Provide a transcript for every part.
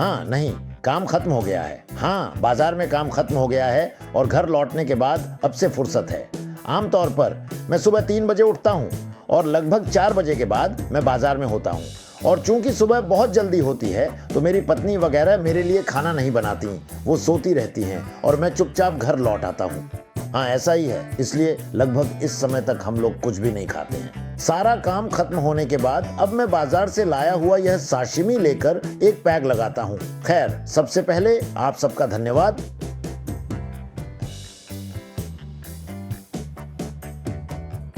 हाँ नहीं, काम खत्म हो गया है। हाँ, बाजार में काम खत्म हो गया है और घर लौटने के बाद अब से फुर्सत है। आमतौर पर मैं सुबह 3 बजे उठता हूँ और लगभग 4 बजे के बाद मैं बाजार में होता हूँ। और चूंकि सुबह बहुत जल्दी होती है तो मेरी पत्नी वगैरह मेरे लिए खाना नहीं बनाती, वो सोती रहती हैं और मैं चुपचाप घर लौट आता हूँ। हाँ, ऐसा ही है, इसलिए लगभग इस समय तक हम लोग कुछ भी नहीं खाते हैं। सारा काम खत्म होने के बाद अब मैं बाजार से लाया हुआ यह साशिमी लेकर एक पैक लगाता हूँ। खैर, सबसे पहले आप सबका धन्यवाद।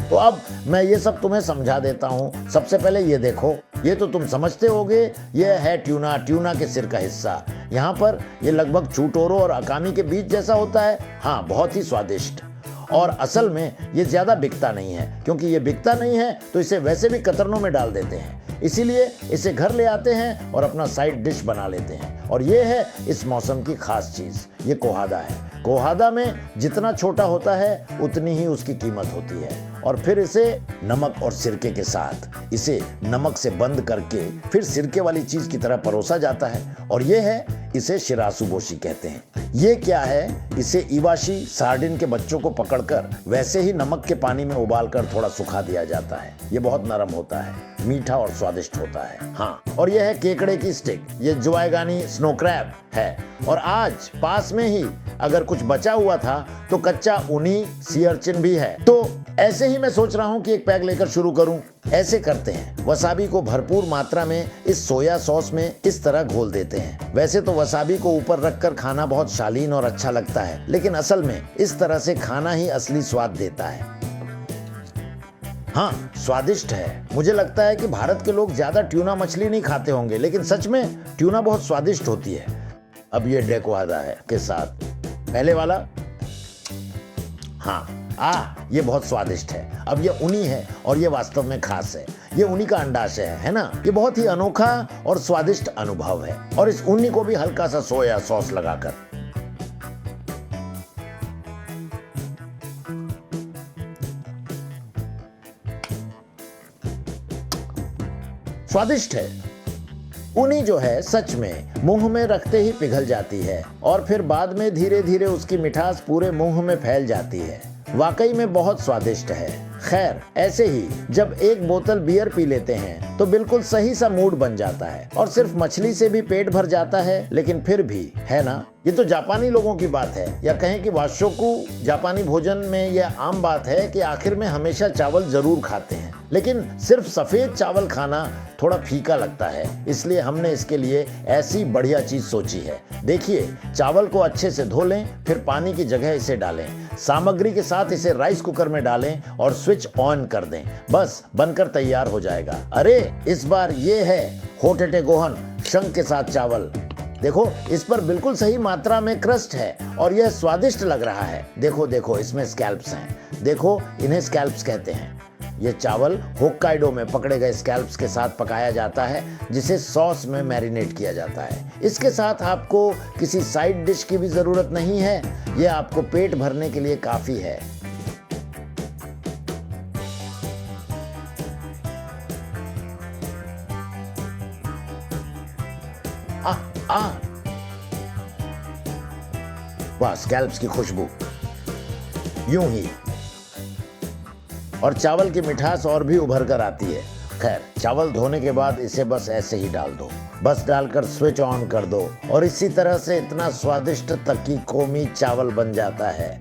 तो अब मैं ये सब तुम्हें समझा देता हूँ। सबसे पहले ये देखो, ये तो तुम समझते होगे, ये है ट्यूना, ट्यूना के सिर का हिस्सा। यहाँ पर ये लगभग चूटोरो और अकामी के बीच जैसा होता है। हाँ, बहुत ही स्वादिष्ट। और असल में ये ज्यादा बिकता नहीं है, क्योंकि ये बिकता नहीं है तो इसे वैसे भी कतरनों में डाल देते हैं, इसीलिए इसे घर ले आते हैं और अपना साइड डिश बना लेते हैं। और ये है इस मौसम की खास चीज, ये कोहादा है। कोहादा में जितना छोटा होता है उतनी ही उसकी कीमत होती है। और फिर इसे नमक और सिरके के साथ, इसे नमक से बंद करके फिर सिरके वाली चीज की तरह परोसा जाता है। और ये है, इसे शिरासुबोशी कहते हैं। ये क्या है, इसे इवाशी सार्डिन के बच्चों को पकड़कर वैसे ही नमक के पानी में उबालकर थोड़ा सुखा दिया जाता है। ये बहुत नरम होता है, मीठा और स्वादिष्ट होता है। हाँ, और यह है केकड़े की स्टिक, ये जुआइगानी स्नो क्रैब है। और आज पास में ही अगर कुछ बचा हुआ था तो कच्चा ऊनी सी अर्चिन भी है। तो ऐसे ही मैं सोच रहा हूँ कि एक पैक लेकर शुरू करूँ। ऐसे करते हैं, वसाबी को भरपूर मात्रा में इस सोया सॉस में इस तरह घोल देते हैं। वैसे तो वसाबी को ऊपर रखकर खाना बहुत शालीन और अच्छा लगता है, लेकिन असल में इस तरह से खाना ही असली स्वाद देता है। हाँ, स्वादिष्ट है। मुझे लगता है कि भारत के लोग ज्यादा ट्यूना मछली नहीं खाते होंगे, लेकिन सच में ट्यूना बहुत स्वादिष्ट होती है। अब ये डेकोहादा है के साथ पहले वाला। हाँ, ये बहुत स्वादिष्ट है। अब ये ऊनी है और ये वास्तव में खास है। ये ऊनी का अंडाशय है ना? ये बहुत ही अनोखा और स्वादिष्ट अनुभव है। और इस ऊनी को भी हल्का सा सोया सॉस लगाकर। स्वादिष्ट है। ऊनी जो है सच में मुंह में रखते ही पिघल जाती है और फिर बाद में धीरे धीरे उसकी मिठास पूरे मुंह में फैल जाती है। वाकई में बहुत स्वादिष्ट है। खैर, ऐसे ही जब एक बोतल बियर पी लेते हैं तो बिल्कुल सही सा मूड बन जाता है और सिर्फ मछली से भी पेट भर जाता है। लेकिन फिर भी, है ना, ये तो जापानी लोगों की बात है, या कहें कि वाशोकु जापानी भोजन में यह आम बात है कि आखिर में हमेशा चावल जरूर खाते हैं। लेकिन सिर्फ सफेद चावल खाना थोड़ा फीका लगता है, इसलिए हमने इसके लिए ऐसी बढ़िया चीज सोची है। देखिए, चावल को अच्छे से धो लें, फिर पानी की जगह इसे डालें, सामग्री के साथ इसे राइस कुकर में डालें और स्विच ऑन कर दें। बस बनकर तैयार हो जाएगा। अरे, इस बार ये है होटेटे गोहन शंख के साथ चावल। देखो, इस पर बिल्कुल सही मात्रा में क्रस्ट है और यह स्वादिष्ट लग रहा है। देखो देखो, इसमें स्कैल्प्स हैं। देखो, इन्हें स्कैल्प्स कहते हैं। ये चावल होक्काइडो में पकड़े गए स्कैल्प्स के साथ पकाया जाता है, जिसे सॉस में मैरिनेट किया जाता है। इसके साथ आपको किसी साइड डिश की भी जरूरत नहीं है, यह आपको पेट भरने के लिए काफी है। वाह, स्कैल्प्स की खुशबू यूं ही, और चावल की मिठास और भी उभर कर आती है। खैर, चावल धोने के बाद इसे बस ऐसे ही डाल दो, बस डालकर स्विच ऑन कर दो और इसी तरह से इतना स्वादिष्ट तकी कोमी चावल बन जाता है।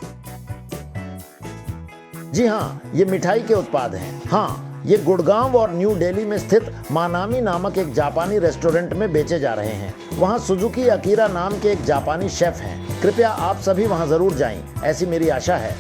जी हाँ, ये मिठाई के उत्पाद हैं। हाँ, ये गुड़गांव और न्यू दिल्ली में स्थित मानामी नामक एक जापानी रेस्टोरेंट में बेचे जा रहे हैं। वहाँ सुजुकी अकीरा नाम के एक जापानी शेफ हैं। कृपया आप सभी वहाँ जरूर जाएं, ऐसी मेरी आशा है।